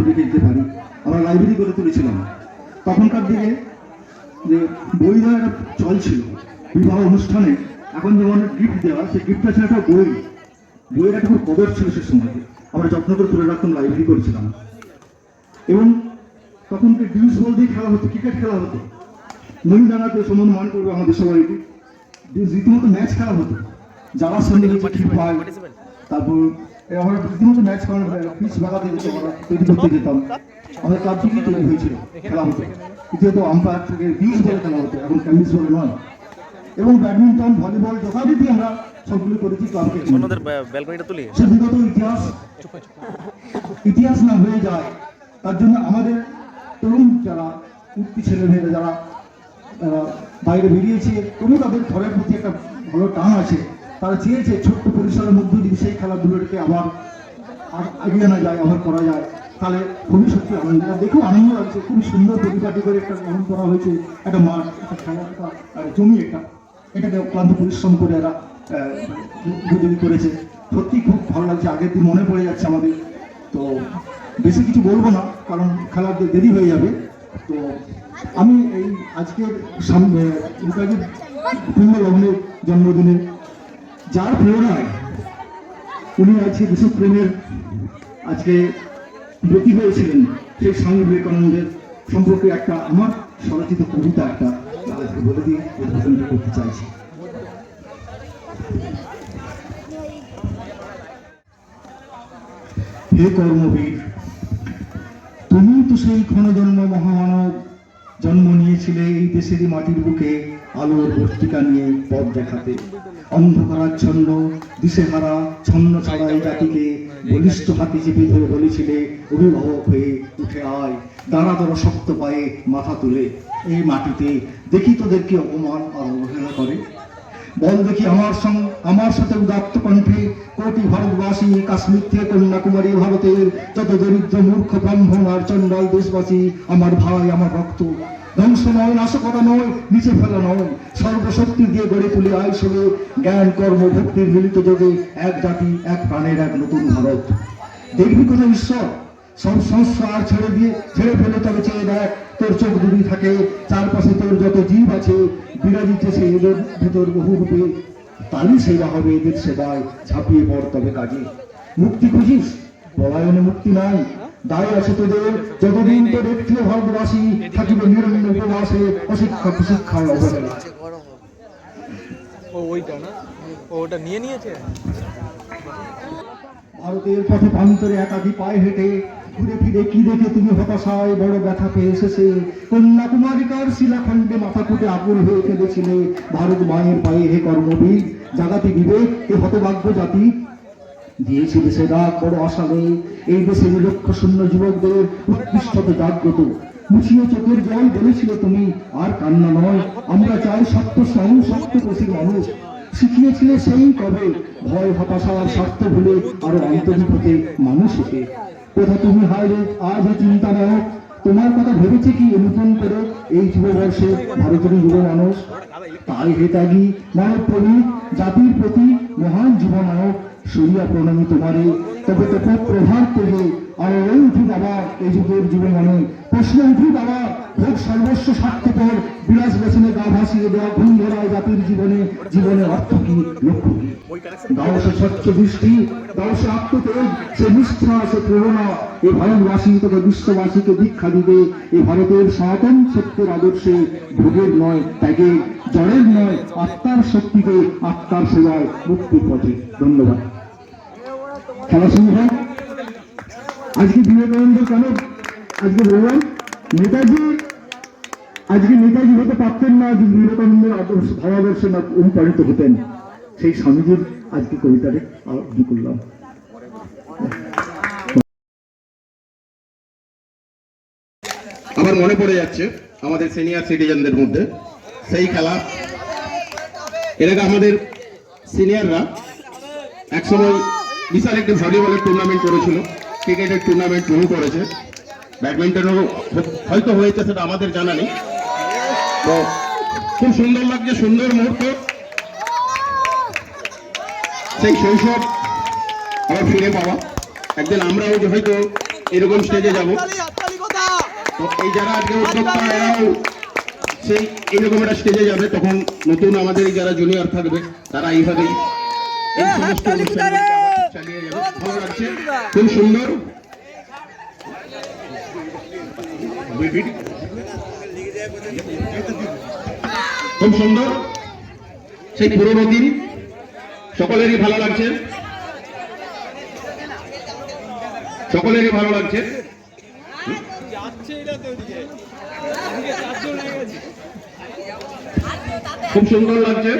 রেখে দিতে পারি। আমরা লাইব্রেরি করে তুলেছিলাম। তখনকার দিকে যে বই দেওয়ার একটা চল ছিল বিবাহ অনুষ্ঠানে, এখন যেমন গিফট দেওয়া, সেই গিফটটা ছিল একটা বই। বইয়ের একটা খুব কদর ছিল সে সময়, আমরা যত্ন করে তুলে রাখতাম, লাইব্রেরি করেছিলাম। এবং তখন ডিউস বল দিয়ে খেলা হতো, ক্রিকেট খেলা হতো। মহিলারাতে সমান মান করবে আমাদের সবাইকে, রীতিমতো ম্যাচ খেলা হতো। যারা সঙ্গে ঠিক পায়, তারপর আমরা রীতিমতো ম্যাচ করার পিচ বাগাতে যেত, আমরা তৈরি করতে যেতাম। আমাদের ক্লাব থেকেই তৈরি হয়েছিল, খেলা হতো। দ্বিতীয়ত আম্পায়ার থেকে ডিউস বলে খেলা হতো, এখন ক্যান্ডিস বলে নয়। এবং ব্যাডমিন্টন, ভলিবল যথারীতি আমরা সবগুলো করেছি ক্লাবকে। সে বিগত ইতিহাস না হয়ে যায়, তার জন্য আমাদের তরুণ যারা উঠতি ছেলেমেয়েরা যারা বাইরে বেরিয়েছে, কোনো তাদের ঘরের প্রতি একটা ভালো টান আছে, তারা চেয়েছে ছোট্ট পরিসরের মধ্যে যদি সেই খেলাধুলোটাকে আবার এগিয়ে আনা যায়, আবার করা যায়, তাহলে খুবই সত্যি আনন্দ। দেখেও আনন্দ লাগছে, খুবই সুন্দর পরিপাটি করে একটা গ্রহণ করা হয়েছে, একটা মাঠ, একটা খেলা, একটা জমি, এটাকে ক্লান্ত পরিশ্রম করে এরা উদ্যোগী করেছে। সত্যি খুব ভালো লাগছে, আগের দিন মনে পড়ে যাচ্ছে আমাদের। তো বেশি কিছু বলবো না, কারণ খেলার দেরি হয়ে যাবে। তো আমি এই আজকের নেতাজির পূর্ণ লগ্নের জন্মদিনে যার প্রেরণায় উনি আজকে দেশপ্রেমের আজকে ব্রতী হয়েছিলেন, সেই স্বামী বিবেকানন্দের সম্পর্কে একটা আমার স্বরচিত কবিতা একটা আজকে বলে দিয়ে উদ্বোধন করতে চাইছি। হে কর্মবীর, তুমি তো সেই ক্ষণজন্ম মহামানব, জন্ম নিয়েছিলে এই দেশেরই মাটির বুকে, আলোর বর্তিকা নিয়ে পথ দেখাতে। অন্ধকারাচ্ছন্ন দিশেহারা ছন্ন ছাড়া এই জাতিকে বলিষ্ঠ হাতে চেপে ধরে বলেছিলে, অভিভাবক হয়ে উঠে আয়, দাঁড়া ধরো শক্ত পায়ে মাথা তুলে। এই মাটিতে দেখি তোদেরকে অপমান আর অবহেলা করে। বল দেখি আমার সাথে উদাত্ত কণ্ঠে কোটি ভারতবাসী, কাশ্মীর থেকে কন্যাকুমারী ভারতের যত দরিদ্র মূর্খ ব্রাহ্মণ আর চণ্ডাল দেশবাসী, আমার ভাই, আমার রক্ত ধ্বংস নয়, নাশকতা নয়, নিচে ফেলা নয়, সর্বশক্তি দিয়ে গড়ে তুলে আইসলে জ্ঞান কর্ম ভক্তির মিলিত যোগে এক জাতি, এক প্রাণের এক নতুন ভারত। দেখবি কোথায় ঈশ্বর? সব সংস্কার ছেড়ে ফেলে তবে চেয়ে দেখ, তোর চোখ দুটি থাকে, চারপাশে তোর যত জীব আছে বিরাজিতেছে এদের ভেতর বহু রূপে, তারই সেবা হবে এদের সেবায়, ঝাঁপিয়ে পড় তবে কাজে। মুক্তি খুঁজিস? পলায়নে মুক্তি নাই, দায় আছে তোদের, যতদিন তোর একটিও ভারতবাসী থাকিবে নিরন্ন উপবাসে, অশিক্ষা কুশিক্ষায় অবহেলা। ওটা নিয়ে নিয়েছে। ভারতের পথে প্রান্তরে একাধি পায়ে হেঁটে ঘুরে ফিরে কি দেখে তুমি হতাশায় বড় ব্যথা পেয়ে এসেছে, কন্যাকুমারিকার শিলাখণ্ডে মাথা ফুটে আকুল হয়ে কেঁদেছিলে ভারত মায়ের পায়ে। হে কর্মবীর, জাগাতি বিবেক এ হতভাগ্য জাতি, দিয়েছিলে সে ডাক বড় আশালে এই দেশে নিরক্ষ শূন্য যুবকদের উৎকৃষ্টতা জাগ্রত। মুছিয়ে চোখের জল বলেছিলে তুমি, আর কান্না নয়, আমরা চাই সত্য স্বয়ং সত্য প্রসির মানুষ। শিখিয়েছিলে সেই কবে ভয় হতাশার স্বার্থ ভুলে আরো আন্তরিক হতে মানুষ হতে। কোথা তুমি হাইরে আজ চিন্তা নাও, তোমার কথা ভেবেছে কি নতুন করে এই যুববর্ষে ভারতের যুব মানুষ? তাই হে ত্যাগী মানব প্রবীর, জাতির প্রতি মহান যুবনায়ক, সরিয়া প্রণামী তোমারে। তবে তো প্রভাব থেকে আর ওই উঠুক আবার এই যুগের জীবনে, প্রশ্ন উঠুক আবার ভোগ সর্বস্ব স্বার্থপর বিলাস বেসনে গা ভাসিয়ে দেওয়া ঘুম ধরায় জাতির জীবনে, জীবনের অর্থ কি, লক্ষ্য কি? দাও সে স্বচ্ছ দৃষ্টি, দাও সে আত্মতেজ, সে নিষ্ঠা, সে প্রেরণা। এ ভারতবাসী তবে বিশ্ববাসীকে দীক্ষা দিবে এ ভারতের সনাতন সত্যের আদর্শে, ভোগের নয় ত্যাগের, জড়ের নয় আত্মার শক্তিকে, আত্মার সেবায়, মুক্তির পথে। ধন্যবাদ। খেলা শুরু হয়। আজকে বিবেকানন্দ কেন আজকে বললাম, নেতাজি হতে পারতেন না যদি বিবেকানন্দের ভাবাদর্শে না অনুপ্রাণিত হতেন। সেই স্বামীজির আজকে কবিতাটা আরম্ভ করলাম। আমার মনে পড়ে যাচ্ছে আমাদের সিনিয়র সিটিজেনদের মধ্যে সেই খেলা, এর আগে আমাদের সিনিয়ররা একসময় বিশাল একটি ভলিবলের টুর্নামেন্ট করেছিল, ক্রিকেটের টুর্নামেন্ট শুরু করেছে, ব্যাডমিন্টনেরও হয়তো হয়েছে, সেটা আমাদের জানা নেই। তো খুব সুন্দর লাগছে, সুন্দর মুহূর্ত, সেই শৈশব আবার ফিরে পাওয়া। একদিন আমরাও হয়তো এরকম স্টেজে যাব। তো এই যারা আজকে উদ্যোক্তা এরাও সেই এইরকম একটা স্টেজে যাবে, তখন নতুন আমাদের যারা জুনিয়র থাকবে তারা এইভাবেই এই সমস্ত অনুষ্ঠানগুলোকে আবার চালিয়ে যাবে। ভালো লাগছে, খুব সুন্দর। খুব সুন্দর সেই পুরোনো দিন, সকলেরই ভালো লাগছে, সকলেরই ভালো লাগছে। খুব সুন্দর লাগছে।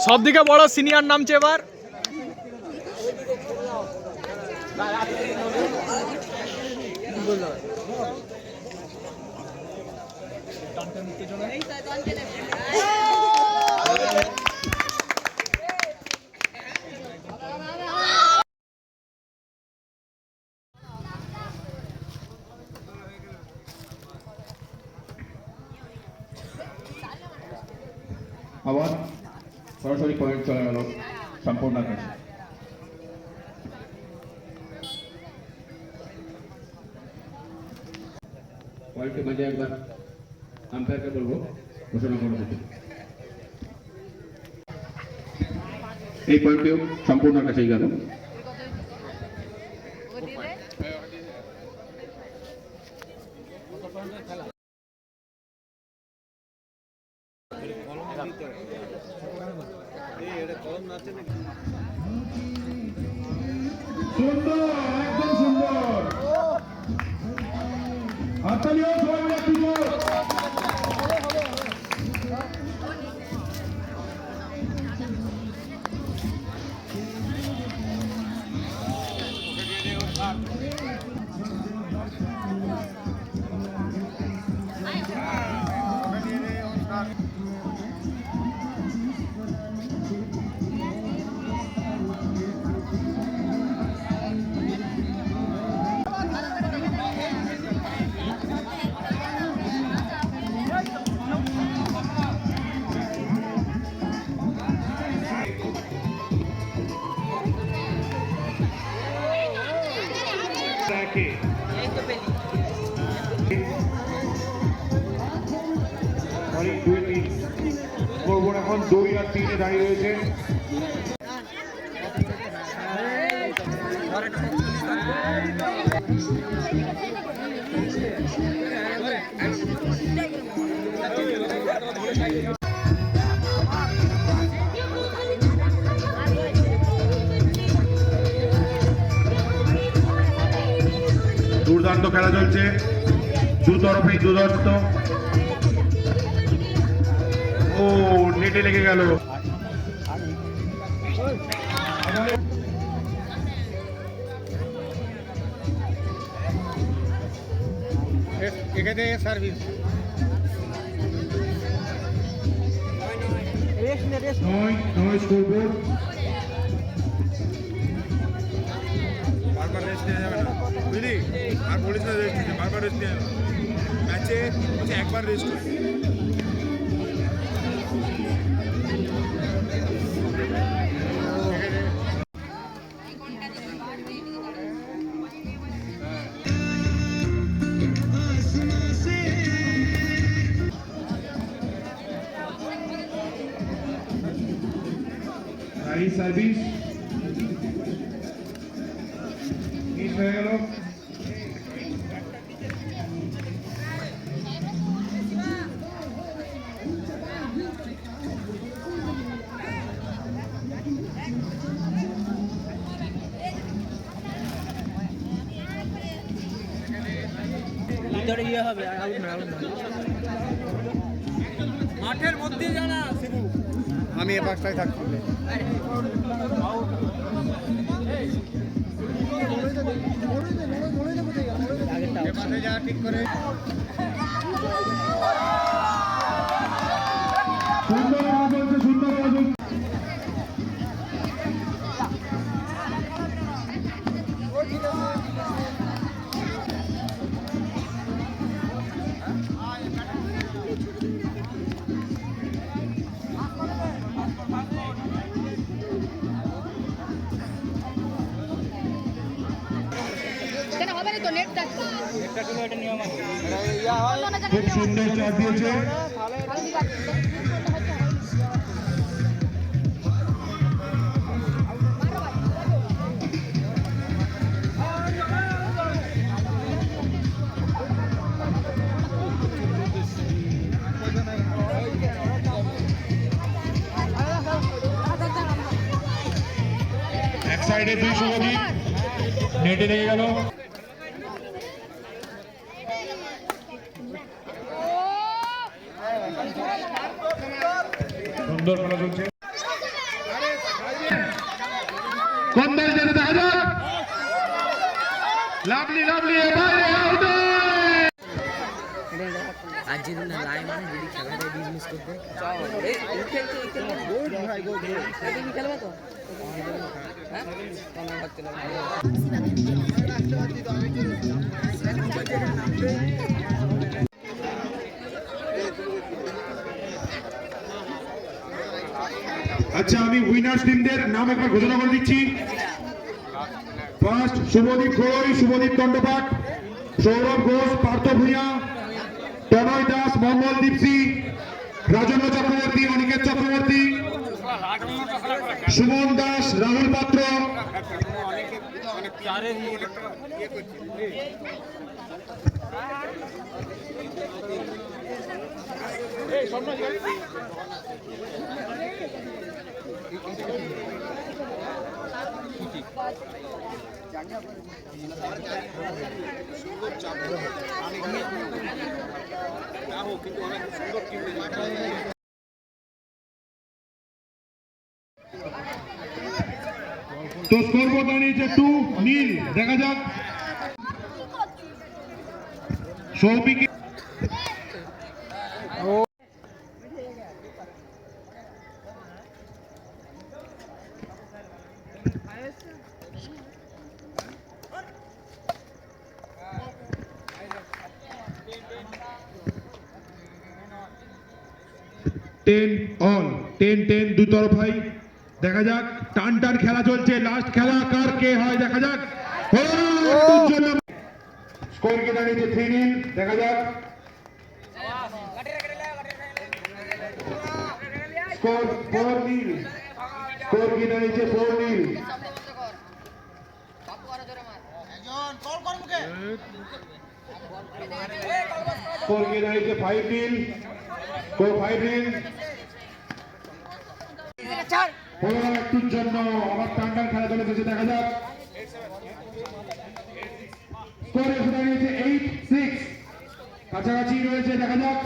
সব থেকে বড় সিনিয়র নামছে এবার। আবার সরাসরি পয়েন্ট চলে গেল সম্পূর্ণ কাছে। পয়েন্টের মাঝে একবার আম্পায়ারকে বলবো ঘোষণা করে দিতে। এই পয়েন্টটিও সম্পূর্ণ কাছেই গেল। সুন্দর, একদম সুন্দর। হাততালিও সবাই মিলে একটু জোর। এখন 2 আর 3 দাঁড়িয়ে রয়েছে। দুর্দান্ত খেলা চলছে, দু তরফেই দুর্দান্ত। ও নেটে লেগে গেল। এখানে সার্ভিস নয় স্কোরবোর্ড। বারবার রেস্ট নেওয়া যাবে না, বুঝলি? আর বলিস না রেস্ট নিতে, বারবার রেস্ট নেওয়া যাবে না। ম্যাচে হচ্ছে একবার রেস্ট হয়। সার্ভিস মিস হয়ে গেল। ভিতরে ইয়ে হবে, আউট না, আউট না। মাঠের মধ্যে জানা শিবু, আমি এ পাশটায় থাকছি। যা ঠিক করে সুন্দর তো নেট যাচ্ছে একটা কিলো এটা নিয়ম আছে খুব সুন্দর চাপ দিয়েছে। এক সাইডে 2 শুভদীপ নেটে লেগে গেল। সুন্দর খেলা চলছে। কোন দল যেতে দেখা যাক। লাভলি লাভলি বাইরে আউট। आज जिन लाइन में যদি খেলাটা বিজনেস করতে খেলবে তো হ্যাঁ আচ্ছা আমি উইনার্স টিমদের নাম একবার ঘোষণা করে দিচ্ছি। ফার্স্ট শুভদীপ ঘোষ, শুভদীপ দণ্ডপাট, সৌরভ ঘোষ, পার্থ ভূঁইয়া, তনয় দাস, মঙ্গল দীপসি, রাজন্য চক্রবর্তী, অনিকেত চক্রবর্তী, সুমন দাস, রাহুল পাত্র, তো স্কোরবোর্ড দাঁড়িয়েছে 2-0। দেখা যাক সৌভিক 10 অল 10-10 দুই তরফাই। দেখা যাক টান টান খেলা চলছে। লাস্ট খেলা কার কে হয় দেখা যাক। স্কোর কি দাঁড়িয়েছে 3-0। দেখা যাক স্কোর 4-0। স্কোর কি দাঁড়িয়েছে 4-0। স্কোর কি দাঁড়িয়েছে 5-0। স্কোর 5-0। একটুর জন্য আবার টান টান খেলা চলেছে। দেখা যাক স্কোর এসে দাঁড়িয়েছে 8-6। কাছাকাছি রয়েছে। দেখা যাক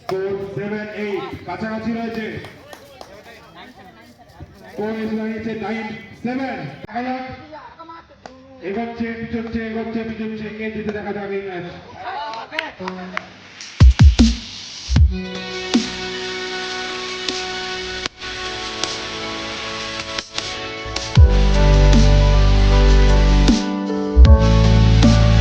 স্কোর 7-8। কাছাকাছি রয়েছে। স্কোর এসে দাঁড়িয়েছে 9-7। দেখা যাক এগোচ্ছে পিছোচ্ছে, এগোচ্ছে পিছোচ্ছে, কে জিতে দেখা যাবে এই ম্যাচ।